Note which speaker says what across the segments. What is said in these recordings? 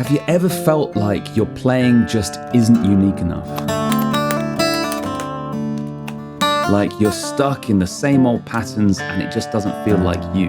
Speaker 1: Have you ever felt like your playing just isn't unique enough? Like you're stuck in the same old patterns and it just doesn't feel like you?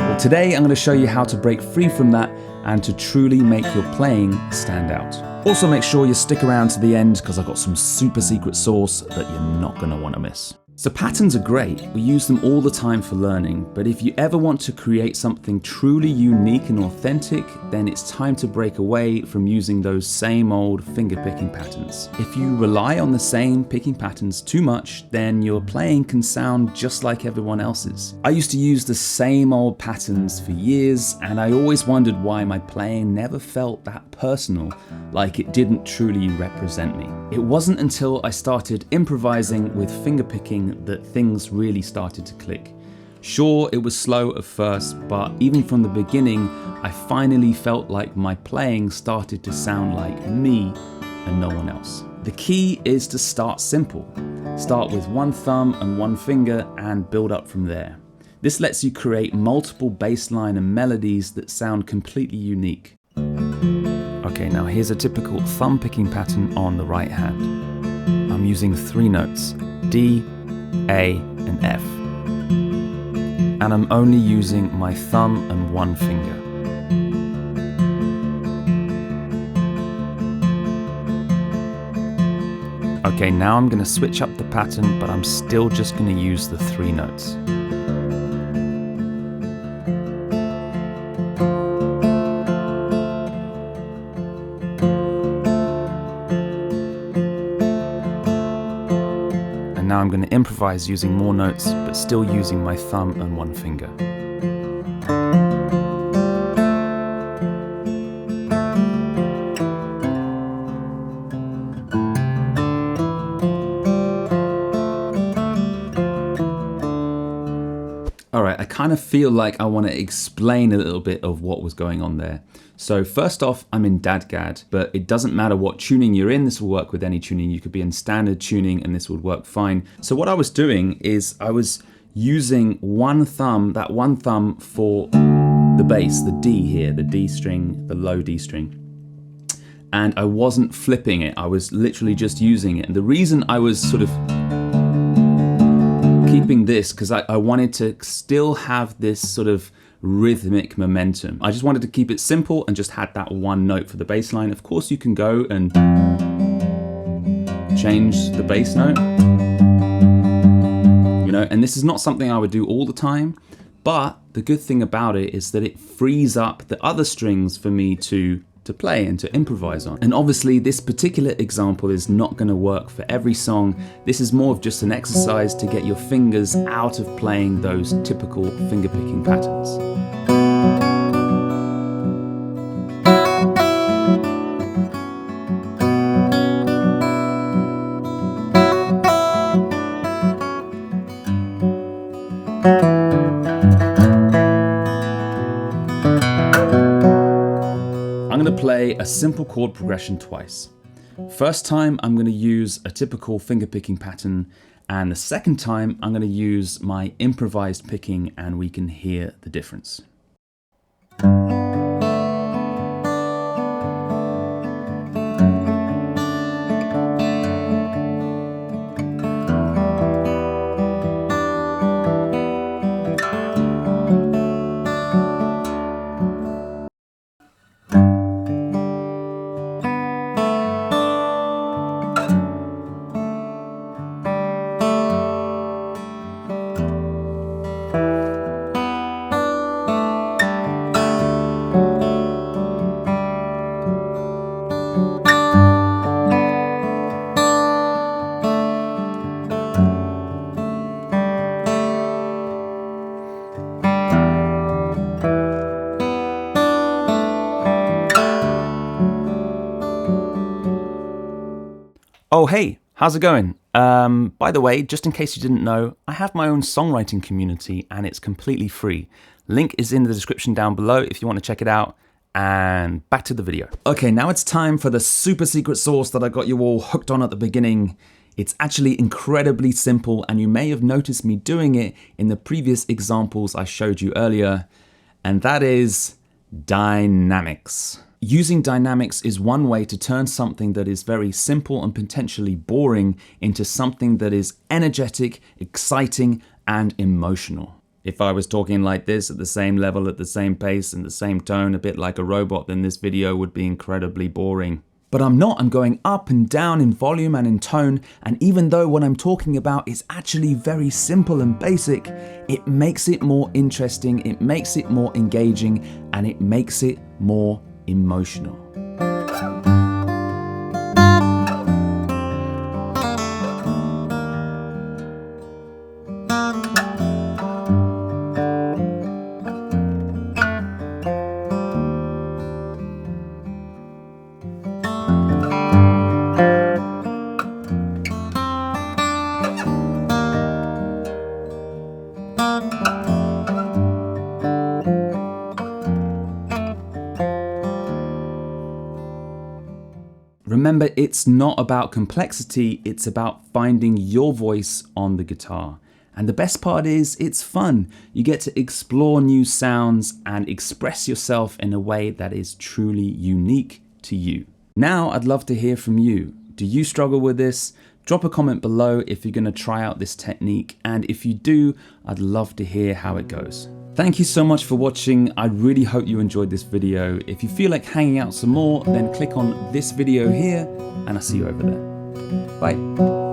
Speaker 1: Well, today I'm going to show you how to break free from that and to truly make your playing stand out. Also make sure you stick around to the end because I've got some super secret sauce that you're not going to want to miss. So patterns are great, we use them all the time for learning, but if you ever want to create something truly unique and authentic, then it's time to break away from using those same old finger-picking patterns. If you rely on the same picking patterns too much, then your playing can sound just like everyone else's. I used to use the same old patterns for years, and I always wondered why my playing never felt that personal, like it didn't truly represent me. It wasn't until I started improvising with fingerpicking that things really started to click. Sure, it was slow at first, but even from the beginning, I finally felt like my playing started to sound like me and no one else. The key is to start simple. Start with one thumb and one finger and build up from there. This lets you create multiple bass line and melodies that sound completely unique. Okay, now here's a typical thumb picking pattern on the right hand. I'm using 3 notes, D, A, and F. And I'm only using my thumb and one finger. Okay, now I'm going to switch up the pattern, but I'm still just going to use the 3 notes. Now I'm going to improvise using more notes, but still using my thumb and one finger. Alright, I kind of feel like I want to explain a little bit of what was going on there. So first off, I'm in Dadgad, but it doesn't matter what tuning you're in, this will work with any tuning. You could be in standard tuning and this would work fine. So what I was doing is I was using one thumb, that one thumb for the bass, the D here, the D string, the low D string. And I wasn't flipping it, I was literally just using it. And the reason I was sort of keeping this, because I wanted to still have this sort of rhythmic momentum. I just wanted to keep it simple and just had that one note for the bass line. Of course you can go and change the bass note, you know, and this is not something I would do all the time, but the good thing about it is that it frees up the other strings for me to play and to improvise on. And obviously this particular example is not going to work for every song. This is more of just an exercise to get your fingers out of playing those typical fingerpicking patterns. I'm going to play a simple chord progression twice. First time I'm going to use a typical fingerpicking pattern, and the second time I'm going to use my improvised picking, and we can hear the difference. Oh hey, how's it going? By the way, just in case you didn't know, I have my own songwriting community and it's completely free. Link is in the description down below if you want to check it out. And back to the video. Okay, now it's time for the super secret sauce that I got you all hooked on at the beginning. It's actually incredibly simple, and you may have noticed me doing it in the previous examples I showed you earlier, and that is Dynamics. Using dynamics is one way to turn something that is very simple and potentially boring into something that is energetic, exciting, and emotional. If I was talking like this at the same level, at the same pace, and the same tone, a bit like a robot, then this video would be incredibly boring. But I'm not, I'm going up and down in volume and in tone, and even though what I'm talking about is actually very simple and basic, it makes it more interesting, it makes it more engaging, and it makes it more emotional. Remember, it's not about complexity, it's about finding your voice on the guitar. And the best part is, it's fun. You get to explore new sounds and express yourself in a way that is truly unique to you. Now, I'd love to hear from you. Do you struggle with this? Drop a comment below if you're going to try out this technique. And if you do, I'd love to hear how it goes. Thank you so much for watching. I really hope you enjoyed this video. If you feel like hanging out some more, then click on this video here, and I'll see you over there. Bye.